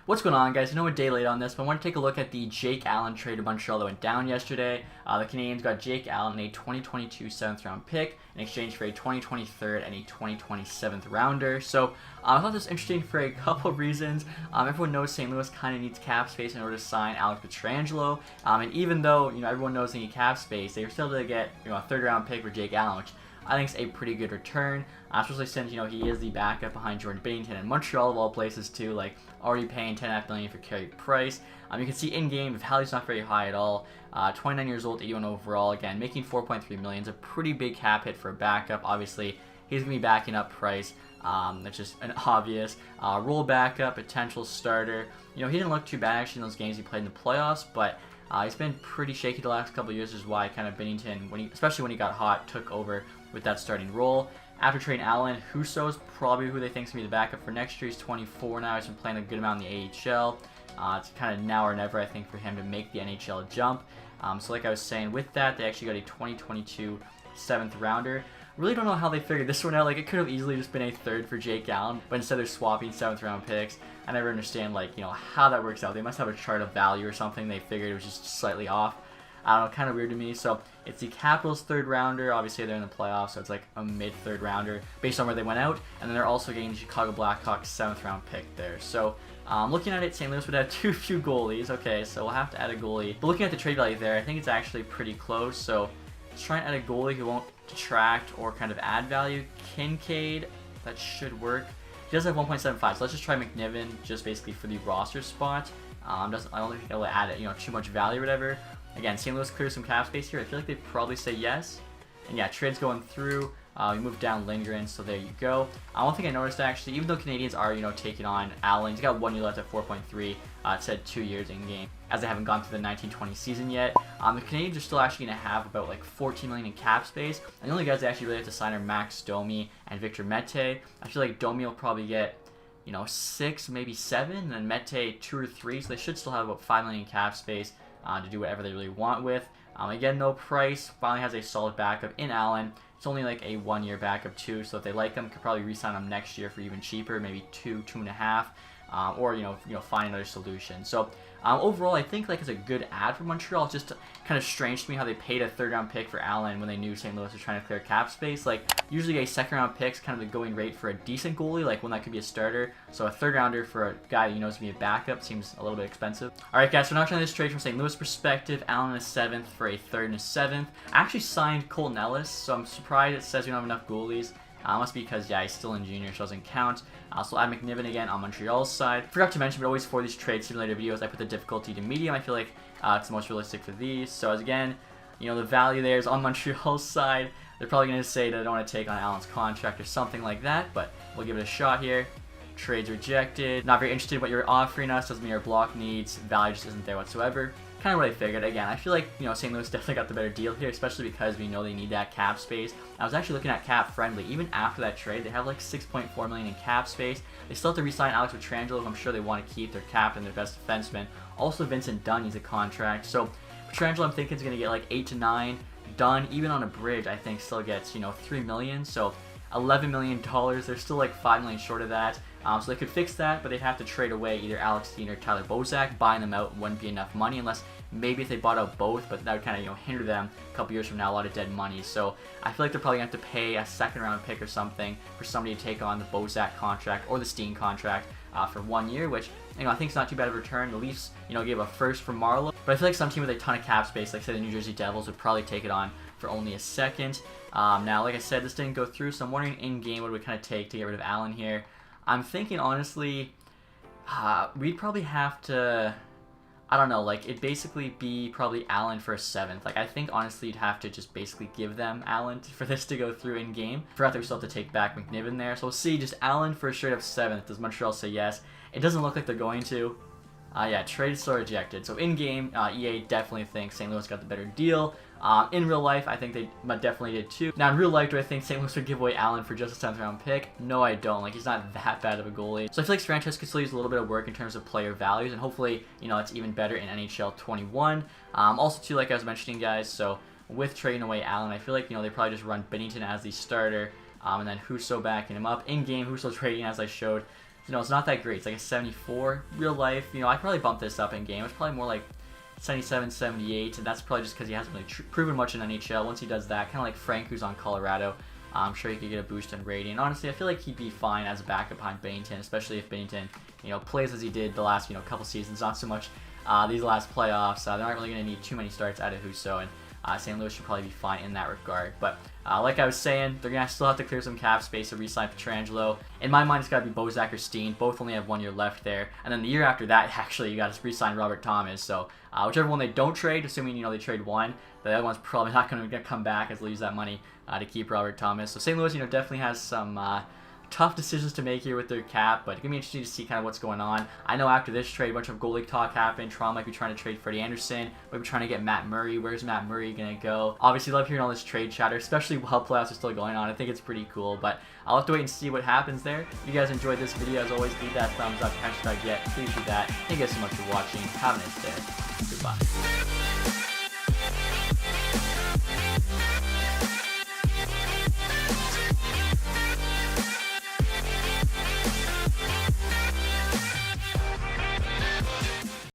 What's going on, guys? I know we're a day late on this, but I want to take a look at the Jake Allen trade to Montreal that went down yesterday. The Canadiens got Jake Allen, a 2022 7th round pick, in exchange for a 2023 and a 2027 rounder. So I thought this was interesting for a couple of reasons. Everyone knows St. Louis kind of needs cap space in order to sign Alex Pietrangelo. And even though everyone knows they need cap space, they were still able to get a 3rd round pick for Jake Allen, which I think it's a pretty good return, especially since he is the backup behind Jordan Binnington in Montreal of all places too. Like already paying $10.5 million for Carey Price. You can see in game the value's not very high at all. 29 years old, 81 overall. Again, making $4.3 million is a pretty big cap hit for a backup. Obviously, he's gonna be backing up Price. That's just an obvious role backup, potential starter. He didn't look too bad actually in those games he played in the playoffs, but he's been pretty shaky the last couple of years, is why kind of Binnington, especially when he got hot, took over with that starting role. After trading Allen, Husso's probably who they think is going to be the backup for next year. He's 24 now. He's been playing a good amount in the AHL. It's kind of now or never, I think, for him to make the NHL jump. So like I was saying, with that, they actually got a 2022 7th rounder. Really don't know how they figured this one out. Like, it could have easily just been a 3rd for Jake Allen, but instead they're swapping 7th round picks. I never understand, how that works out. They must have a chart of value or something. They figured it was just slightly off. I don't know, kind of weird to me. So it's the Capitals 3rd rounder. Obviously they're in the playoffs, so it's like a mid 3rd rounder based on where they went out. And then they're also getting the Chicago Blackhawks 7th round pick there. So looking at it, St. Louis would have too few goalies. Okay, so we'll have to add a goalie. But looking at the trade value there, I think it's actually pretty close. So let's try and add a goalie who won't detract or kind of add value. Kincaid, that should work. He does have 1.75, so let's just try McNiven just basically for the roster spot. I don't think it'll add it, too much value or whatever. Again, St. Louis clears some cap space here. I feel like they'd probably say yes. And yeah, trade's going through. We moved down Lindgren, so there you go. One thing I noticed actually, even though Canadians are, taking on Allen, he's got 1 year left at 4.3. It said 2 years in game, as they haven't gone through the 1920 season yet. The Canadians are still actually going to have about like $14 million in cap space. And the only guys they actually really have to sign are Max Domi and Victor Mete. I feel like Domi will probably get 6, maybe 7, and then Mete 2 or 3. So they should still have about $5 million in cap space to do whatever they really want with. Again, no Price. Finally has a solid backup in Allen. It's only like a 1 year backup too, so if they like him, could probably re-sign him next year for even cheaper, maybe 2.5, or find another solution. So overall, I think it's a good ad for Montreal. It's just kind of strange to me how they paid a 3rd round pick for Allen when they knew St. Louis was trying to clear cap space. Like usually a 2nd round pick is kind of the going rate for a decent goalie, like one that could be a starter. So a 3rd rounder for a guy is going to be a backup seems a little bit expensive. All right, guys. So now trying this trade from St. Louis perspective, Allen is 7th for a 3rd and a 7th. I actually signed Colton Ellis, so I'm surprised it says we don't have enough goalies. Must be because, yeah, he's still in junior, so doesn't count. So add McNiven again on Montreal's side. Forgot to mention, but always for these trade simulator videos, I put the difficulty to medium. I feel like it's the most realistic for these. So as again, the value there is on Montreal's side. They're probably going to say that they don't want to take on Allen's contract or something like that, but we'll give it a shot here. Trade's rejected. Not very interested in what you're offering us. Doesn't mean our block needs. Value just isn't there whatsoever. Kind of what I figured. Again, I feel like St. Louis definitely got the better deal here, especially because we know they need that cap space. I was actually looking at cap friendly. Even after that trade, they have like $6.4 million in cap space. They still have to re-sign Alex Pietrangelo, who I'm sure they want to keep, their captain, their best defenseman. Also, Vincent Dunn needs a contract. So Pietrangelo, I'm thinking, is going to get like 8 to 9. Dunn, even on a bridge, I think still gets $3 million. So $11 million. They're still like $5 million short of that. So they could fix that, but they'd have to trade away either Alex Steen or Tyler Bozak. Buying them out wouldn't be enough money unless maybe if they bought out both, but that would kind of hinder them a couple years from now, a lot of dead money. So I feel like they're probably going to have to pay a 2nd round pick or something for somebody to take on the Bozak contract or the Steen contract for 1 year, which I think is not too bad of a return. The Leafs gave a 1st for Marlowe, but I feel like some team with a ton of cap space, like say the New Jersey Devils, would probably take it on for only a 2nd. Now, like I said, this didn't go through, so I'm wondering in game what it would kind of take to get rid of Allen here. I'm thinking honestly, we'd probably have to, I don't know, like it'd basically be probably Allen for a 7th. Like I think honestly you'd have to just basically give them Allen for this to go through in game. Forgot that we still have to take back McNiven there. So we'll see, just Allen for a straight up 7th. Does Montreal say yes? It doesn't look like they're going to. Yeah, trade is still rejected. So in game, EA definitely thinks St. Louis got the better deal. In real life, I think they definitely did too. Now in real life, do I think St. Louis would give away Allen for just a 7th round pick? No, I don't. Like he's not that bad of a goalie. So I feel like this franchise could still use a little bit of work in terms of player values, and hopefully, it's even better in NHL 21. Also too, like I was mentioning, guys, so with trading away Allen, I feel like, they probably just run Binnington as the starter, and then Husso backing him up. In game, Husso's trading as I showed. it's not that great. It's like a 74 real life. I could probably bump this up in game. It's probably more like 77, 78, and that's probably just because he hasn't really proven much in NHL. Once he does that, kind of like Frank, who's on Colorado, I'm sure he could get a boost in rating. Honestly, I feel like he'd be fine as a backup behind Binnington, especially if Binnington, plays as he did the last, couple seasons. Not so much these last playoffs. They're not really going to need too many starts out of Husso, and St. Louis should probably be fine in that regard. But like I was saying, they're going to still have to clear some cap space to re-sign Pietrangelo. In my mind, it's got to be Bozak or Steen. Both only have 1 year left there. And then the year after that, actually, you got to re-sign Robert Thomas. So whichever one they don't trade, assuming, they trade one, the other one's probably not going to come back as they'll use that money to keep Robert Thomas. So St. Louis, definitely has some tough decisions to make here with their cap, but it's going to be interesting to see kind of what's going on. I know after this trade, a bunch of goalie talk happened. Toronto might be trying to trade Freddie Anderson, might be trying to get Matt Murray. Where's Matt Murray going to go? Obviously, love hearing all this trade chatter, especially while playoffs are still going on. I think it's pretty cool, but I'll have to wait and see what happens there. If you guys enjoyed this video, as always, leave that thumbs up, hashtag yet. Please do that. Thank you guys so much for watching. Have a nice day. Goodbye.